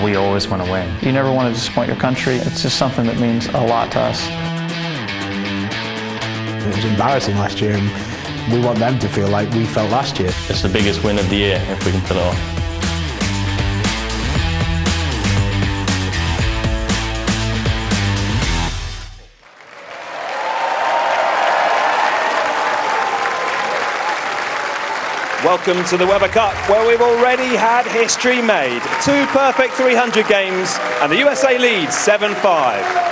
we always want to win. You never want to disappoint your country. It's just something that means a lot to us. It was embarrassing last year, and we want them to feel like we felt last year. It's the biggest win of the year if we can pull it off. Welcome to the Weber Cup, where we've already had history made. 2 perfect 300 games, and the USA leads 7-5.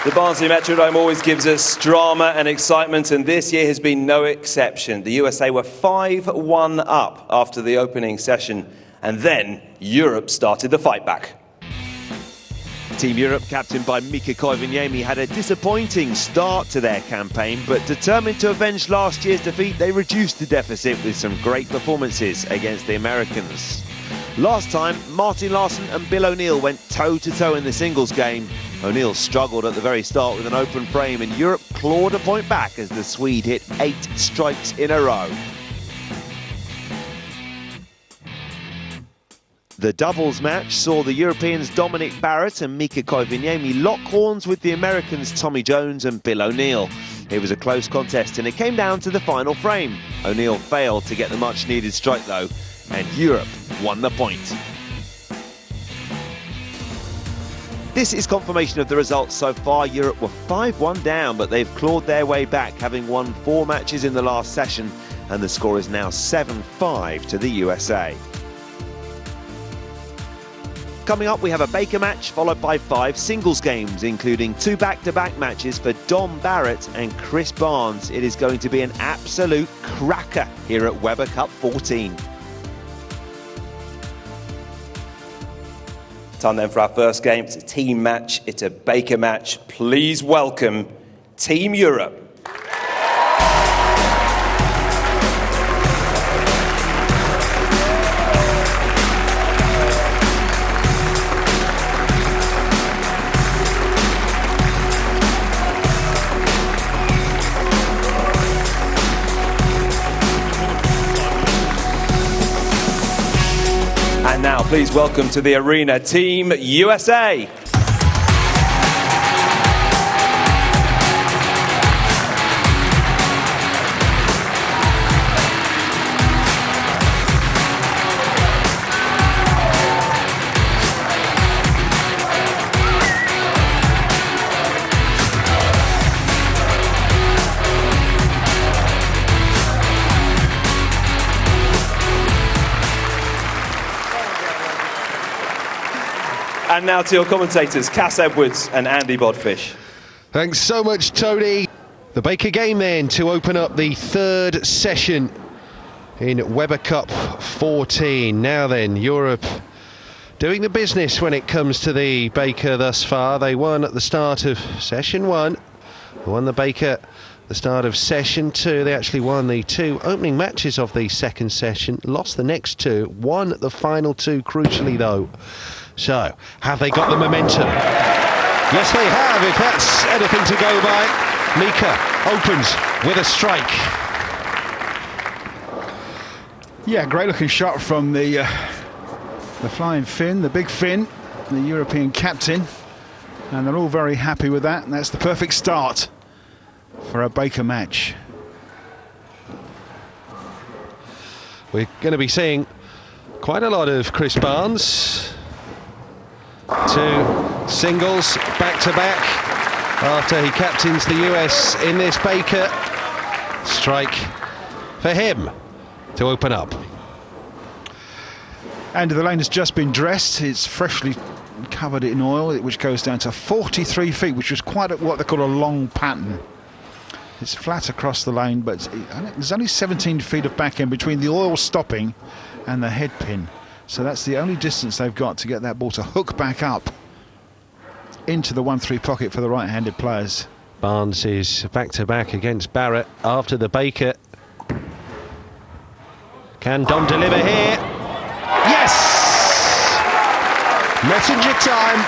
The Barnsley Metrodome always gives us drama and excitement, and this year has been no exception. The USA were 5-1 up after the opening session, and then Europe started the fight back. Team Europe, captained by Mika Koivuniemi, had a disappointing start to their campaign, but determined to avenge last year's defeat, they reduced the deficit with some great performances against the Americans. Last time, Martin Larsen and Bill O'Neill went toe-to-toe in the singles game. O'Neill struggled at the very start with an open frame, and Europe clawed a point back as the Swede hit 8 strikes in a row. The doubles match saw the Europeans Dominic Barrett and Mika Koivuniemi lock horns with the Americans Tommy Jones and Bill O'Neill. It was a close contest and it came down to the final frame. O'Neill failed to get the much needed strike though, and Europe won the point. This is confirmation of the results so far. Europe were 5-1 down, but they've clawed their way back, having won 4 matches in the last session, and the score is now 7-5 to the USA. Coming up, we have a Baker match followed by 5 singles games, including 2 back-to-back matches for Dom Barrett and Chris Barnes. It is going to be an absolute cracker here at Weber Cup 14. Time then for our first game. It's a team match, it's a Baker match. Please welcome Team Europe. Now, please welcome to the arena, Team USA. And now to your commentators, Cass Edwards and Andy Bodfish. Thanks so much, Tony. The Baker game then to open up the 3rd session in Weber Cup 14. Now then, Europe doing the business when it comes to the Baker thus far. They won at the start of session 1. They won the Baker at the start of session 2. They actually won the 2 opening matches of the 2nd session, lost the next 2, won the final 2 crucially though. So, have they got the momentum? Yes, they have, if that's anything to go by. Mika opens with a strike. Yeah, great looking shot from the flying Finn, the big Finn, the European captain. And they're all very happy with that, and that's the perfect start for a Baker match. We're going to be seeing quite a lot of Chris Barnes. 2 singles back-to-back after he captains the US in this Baker. Strike for him to open up. End of the lane has just been dressed. It's freshly covered in oil, which goes down to 43 feet, which is quite what they call a long pattern. It's flat across the lane, but there's only 17 feet of back end between the oil stopping and the head pin. So that's the only distance they've got to get that ball to hook back up into the 1-3 pocket for the right-handed players. Barnes is back-to-back against Barrett after the Baker. Can Dom deliver here? Yes! Messenger time.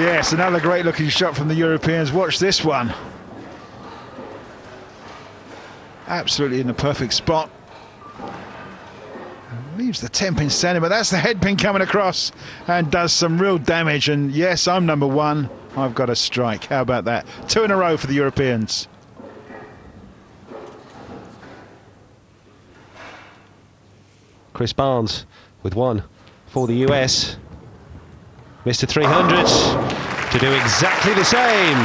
Yes, another great looking shot from the Europeans. Watch this one. Absolutely in the perfect spot. Leaves the 10-pin standing, but that's the headpin coming across and does some real damage. And yes, I'm number one. I've got a strike. How about that? 2 in a row for the Europeans. Chris Barnes with 1 for the US. Mr. 300 to do exactly the same.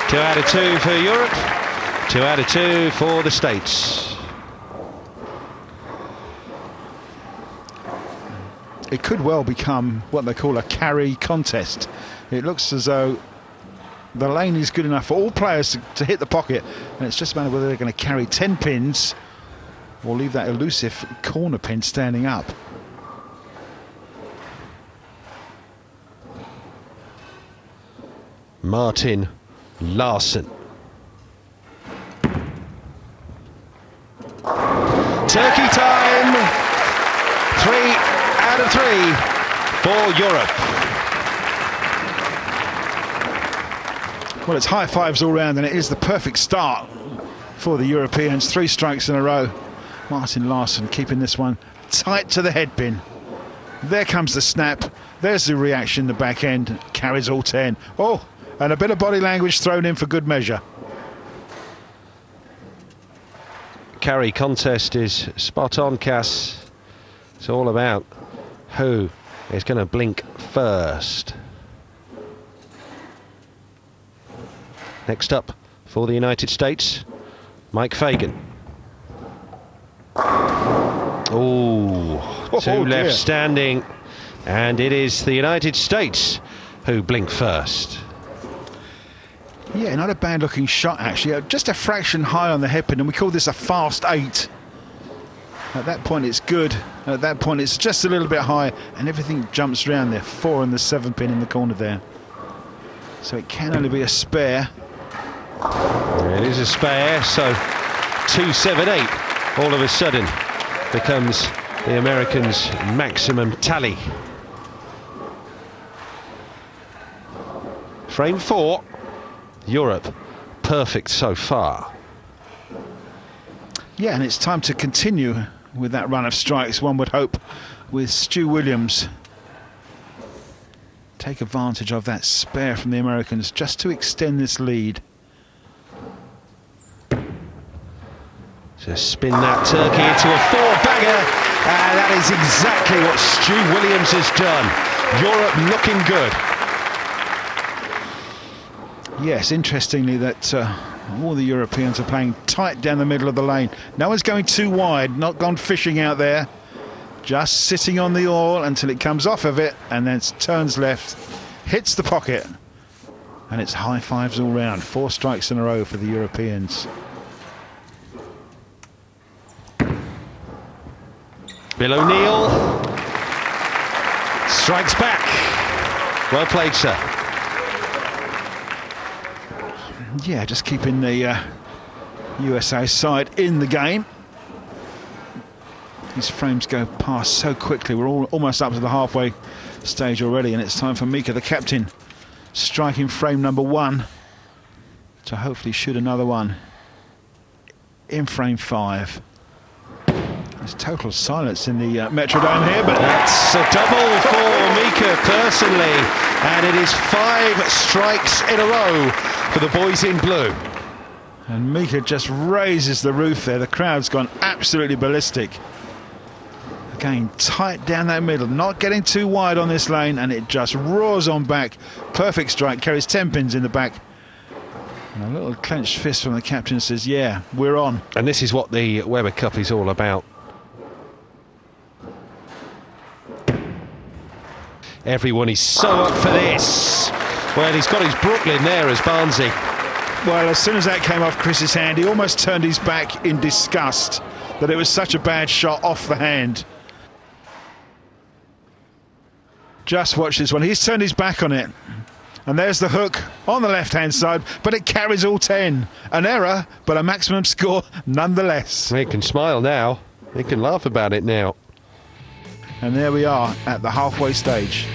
2 out of 2 for Europe, 2 out of 2 for the States. It could well become what they call a carry contest. It looks as though the lane is good enough for all players to hit the pocket, and it's just a matter of whether they're going to carry 10 pins or leave that elusive corner pin standing up. Martin Larsen. Turkey time. 3 out of 3 for Europe. Well, it's high fives all round, and it is the perfect start for the Europeans. 3 strikes in a row. Martin Larsen keeping this one tight to the headpin. There comes the snap. There's the reaction, the back end. Carries all 10. Oh, and a bit of body language thrown in for good measure. Carry contest is spot on, Cass. It's all about who is going to blink first. Next up for the United States, Mike Fagan. Oh, 2 left standing, and it is the United States who blink first. Yeah, not a bad looking shot actually. Just a fraction high on the headpin, and we call this a fast 8. At that point it's good. At that point it's just a little bit high, and everything jumps around there. 4 and the 7 pin in the corner there. So it can only be a spare. It is a spare, so 2-7-8 all of a sudden becomes the Americans' maximum tally. Frame 4, Europe, perfect so far. Yeah, and it's time to continue with that run of strikes, one would hope, with Stuart Williams. Take advantage of that spare from the Americans just to extend this lead. Just spin that turkey into a 4-bagger, and that is exactly what Stu Williams has done. Europe looking good. Yes, interestingly that all the Europeans are playing tight down the middle of the lane. No one's going too wide, not gone fishing out there. Just sitting on the oil until it comes off of it, and then turns left, hits the pocket, and it's high fives all round. 4 strikes in a row for the Europeans. Bill O'Neill strikes back. Well played, sir. Yeah, just keeping the USA side in the game. These frames go past so quickly. We're almost up to the halfway stage already, and it's time for Mika, the captain, striking frame number 1 to hopefully shoot another one in frame 5. There's total silence in the Metrodome here, but that's a double for Mika personally, and it is 5 strikes in a row for the boys in blue. And Mika just raises the roof there. The crowd's gone absolutely ballistic. Again, tight down that middle, not getting too wide on this lane, and it just roars on back. Perfect strike, carries 10 pins in the back. And a little clenched fist from the captain says, yeah, we're on. And this is what the Weber Cup is all about. Everyone is so up for this. Well, he's got his Brooklyn there as Barnsley. Well, as soon as that came off Chris's hand, he almost turned his back in disgust that it was such a bad shot off the hand. Just watch this one. He's turned his back on it. And there's the hook on the left-hand side, but it carries all 10. An error, but a maximum score nonetheless. He can smile now. He can laugh about it now. And there we are at the halfway stage.